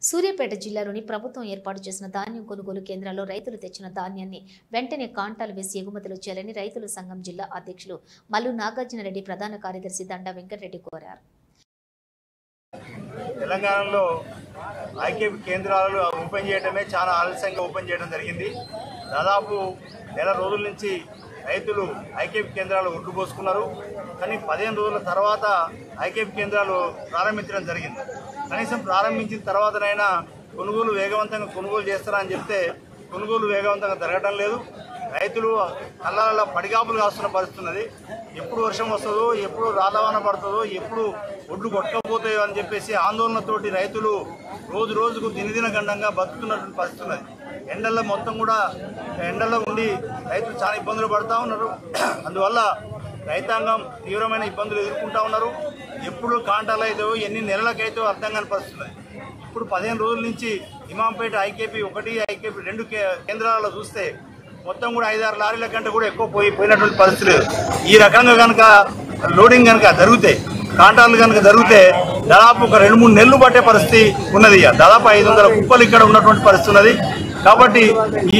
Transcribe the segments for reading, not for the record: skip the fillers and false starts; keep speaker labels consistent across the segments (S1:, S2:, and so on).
S1: సూర్యాపేట జిల్లాలోని ప్రభుత్వం ఏర్పాటు చేసిన ధాన్యం కొనుగోలు కేంద్రాల్లో రైతులు తెచ్చిన ధాన్యాన్ని వెంటనే కాంటాలు వేసి ఎగుమతులు చేయాలని రైతుల సంఘం జిల్లా అధ్యక్షులు మల్లు నాగార్జునరెడ్డి ప్రధాన కార్యదర్శి దండా వెంకటరెడ్డి కోరారు.
S2: తెలంగాణలో ఐకేపీ కేంద్రాలు ఓపెన్ చేయడమే చాలా ఆలస్యంగా ఓపెన్ చేయడం జరిగింది. దాదాపు నెల రోజుల నుంచి రైతులు ఐకేపీ కేంద్రాలు ఒడ్డు పోసుకున్నారు. కానీ 15 రోజుల తర్వాత ఐకేపీ కేంద్రాలు ప్రారంభించడం జరిగింది. కనీసం ప్రారంభించిన తర్వాతనైనా కొనుగోలు వేగవంతంగా కొనుగోలు చేస్తారని చెప్తే కొనుగోలు వేగవంతంగా జరగడం లేదు. రైతులు కళ్ళ పడిగాపులు కాస్తున్న పరిస్థితి ఉన్నది. ఎప్పుడు వర్షం వస్తుందో, ఎప్పుడు రాళ్ళవాన పడుతుందో, ఎప్పుడు ఒడ్లు కొట్టకపోతాయో అని చెప్పేసి ఆందోళనతోటి రైతులు రోజు రోజుకు దినదిన గండంగా బతుకుతున్నటువంటి పరిస్థితి ఉన్నది. ఎండల్లో మొత్తం కూడా ఎండల్లో ఉండి రైతులు చాలా ఇబ్బందులు పడుతూ ఉన్నారు. అందువల్ల రైతాంగం తీవ్రమైన ఇబ్బందులు ఎదుర్కొంటూ ఉన్నారు. ఎప్పుడు కాంటాలు అయితే ఎన్ని నెలలకైతే అర్థం కాని పరిస్థితి ఉన్నది. ఇప్పుడు 15 రోజుల నుంచి ఇమాంపేట ఐకేపీ 1, ఐకేపీ 2 కేంద్రాలలో చూస్తే మొత్తం కూడా 5-6 లారీల కంటే కూడా ఎక్కువ పోయినటువంటి పరిస్థితి లేదు. ఈ రకంగా కనుక లోడింగ్ కనుక జరిగితే, కాంటాలు కనుక జరిగితే దాదాపు ఒక 2-3 నెలలు పట్టే పరిస్థితి ఉన్నది. దాదాపు 500 కుప్పలు ఇక్కడ ఉన్నటువంటి పరిస్థితి ఉన్నది. కాబట్టి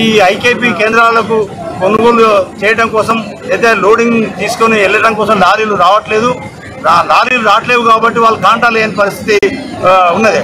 S2: ఈ ఐకేపీ కేంద్రాలకు కొనుగోలు చేయడం కోసం అయితే లోడింగ్ తీసుకొని వెళ్ళడం కోసం లారీలు రావట్లేదు. లారీలు రావట్లేవు కాబట్టి వాళ్ళు కాంటాలు లేని పరిస్థితి ఉన్నది.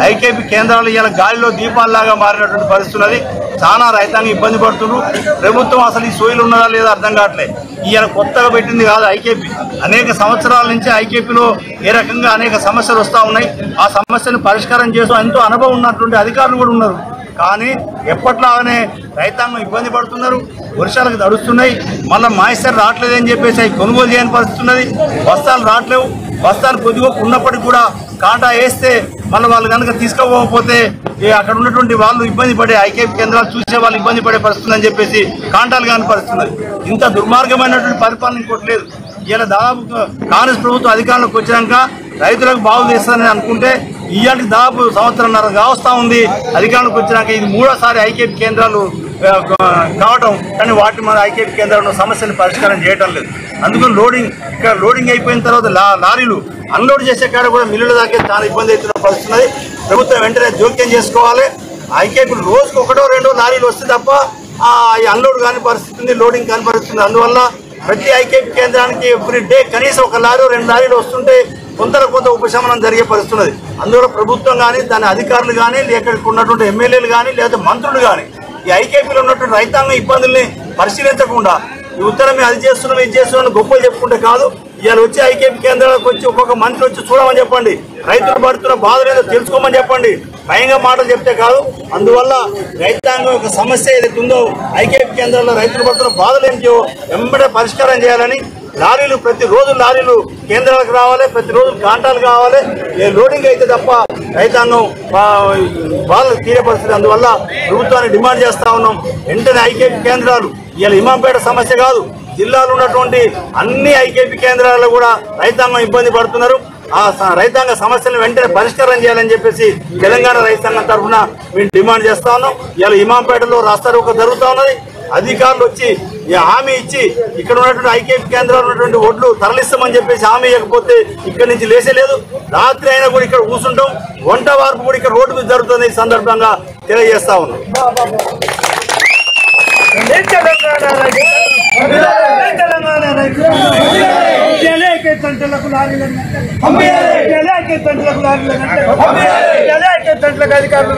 S2: ఐకేపీ కేంద్రాలు ఇలా గాలిలో దీపాల్లాగా మారినటువంటి పరిస్థితి ఉన్నది. చాలా రైతాంగం ఇబ్బంది పడుతున్నారు. ప్రభుత్వం అసలు ఈ సోయిలు ఉన్నదా లేదా అర్థం కావట్లేదు. ఈయన కొత్తగా పెట్టింది కాదు ఐకేపీ. అనేక సంవత్సరాల నుంచి ఐకేపీలో ఏ రకంగా అనేక సమస్యలు వస్తూ ఉన్నాయి. ఆ సమస్యను పరిష్కారం చేస్తూ ఎంతో అనుభవం ఉన్నటువంటి అధికారులు కూడా ఉన్నారు. కానీ ఎప్పట్లాగానే రైతాంగం ఇబ్బంది పడుతున్నారు. వర్షాలకు తడుస్తున్నాయి. మళ్ళీ మాయిశ్చర్ రావట్లేదని చెప్పేసి అవి కొనుగోలు చేయని పరిస్థితి ఉన్నది. బస్తాలు రావట్లేవు. బస్తాలు కొద్దిగా ఉన్నప్పటికీ కూడా కాంటా వేస్తే మళ్ళీ వాళ్ళు కనుక తీసుకోకపోతే అక్కడ ఉన్నటువంటి వాళ్ళు ఇబ్బంది పడే, ఐకేపీ కేంద్రాలు చూసే వాళ్ళు ఇబ్బంది పడే పరిస్థితి అని చెప్పేసి కాంటాలు కాని పరిస్థితున్నది. ఇంత దుర్మార్గమైనటువంటి పరిపాలన ఇంకోటి లేదు. ఇలా దాదాపు కాంగ్రెస్ ప్రభుత్వం అధికారంలోకి వచ్చినాక రైతులకు బాగు చేస్తారని అనుకుంటే ఇవాళకి దాదాపు 1.5 సంవత్సరాలు కావస్తా ఉంది. అధికారంలోకి వచ్చినాక ఇది 3వ ఐకేపీ కేంద్రాలు కావటం. కానీ వాటి మన ఐకేపీ కేంద్రాలను సమస్యను పరిష్కారం చేయడం లేదు. అందుకని ఇక్కడ లోడింగ్ అయిపోయిన తర్వాత లారీలు అన్లోడ్ చేసే కాడ కూడా మిల్లుల దాకా చాలా ఇబ్బంది అవుతున్న పరిస్థితున్నది. ప్రభుత్వం వెంటనే జోక్యం చేసుకోవాలి. ఐకేపీ రోజుకు 1-2 లారీలు వస్తే తప్ప అన్లోడ్ కాని పరిస్థితి ఉంది, లోడింగ్ కాని పరిస్థితి ఉంది. అందువల్ల ప్రతి ఐకేపీ కేంద్రానికి ఎవ్రీ డే కనీసం 1 లారీ 2 లారీలు వస్తుంటే కొంత ఉపశమనం జరిగే పరిస్థితి ఉన్నది. అందువల్ల ప్రభుత్వం కానీ, దాని అధికారులు కానీ, లేక ఉన్నటువంటి ఎమ్మెల్యేలు కానీ, లేదా మంత్రులు కానీ ఈ ఐకేపీలో ఉన్నటువంటి రైతాంగ ఇబ్బందుల్ని పరిశీలించకుండా ఈ ఉత్తరం అది చేస్తున్నాం ఇది చేస్తున్నాం గొప్పలు చెప్పుకుంటే కాదు. ఇవాళ వచ్చి ఐకేపీ కేంద్రాలకు వచ్చి ఒక్కొక్క మంత్రి వచ్చి చూడమని చెప్పండి. రైతులు పడుతున్న బాధలు ఏదో తెలుసుకోమని చెప్పండి. భయంగా మాటలు చెప్తే కాదు. అందువల్ల రైతాంగం యొక్క సమస్య ఏదైతే ఉందో ఐకేపీ కేంద్రాల్లో రైతులు పడుతున్న బాధలు ఏంటో వెంబడే పరిష్కారం చేయాలని, లారీలు ప్రతిరోజు లారీలు కేంద్రాలకు రావాలి, ప్రతిరోజు కాంటాలు కావాలి. లోడింగ్ అయితే తప్ప రైతాంగం బాధలు తీరే పరిస్థితి. అందువల్ల ప్రభుత్వాన్ని డిమాండ్ చేస్తా ఉన్నాం. వెంటనే ఐకేపీ కేంద్రాలు ఇలా ఇమాంపేట సమస్య కాదు, జిల్లాలో ఉన్నటువంటి అన్ని ఐకేపీ కేంద్రాల్లో కూడా రైతాంగం ఇబ్బంది పడుతున్నారు. ఆ రైతాంగ సమస్యలను వెంటనే పరిష్కారం చేయాలని చెప్పేసి తెలంగాణ రైతాంగం తరఫున మేము డిమాండ్ చేస్తా ఉన్నాం. ఇలా ఇమాంపేటలో రాస్తారోకో జరుగుతూ ఉన్నది. అధికారులు వచ్చి హామీ ఇచ్చి ఇక్కడ ఉన్నటువంటి ఐకేపీ కేంద్రాలు ఉన్నటువంటి ఒడ్లు తరలిస్తామని చెప్పేసి హామీ ఇవ్వకపోతే ఇక్కడి నుంచి లేసేలేదు. రాత్రి అయినా కూడా ఇక్కడ కూర్చుంటాం. వంట వార్పు కూడా ఇక్కడ రోడ్డు మీద జరుగుతుంది. ఈ సందర్భంగా తెలియజేస్తా ఉన్నాం.
S3: అధికారులు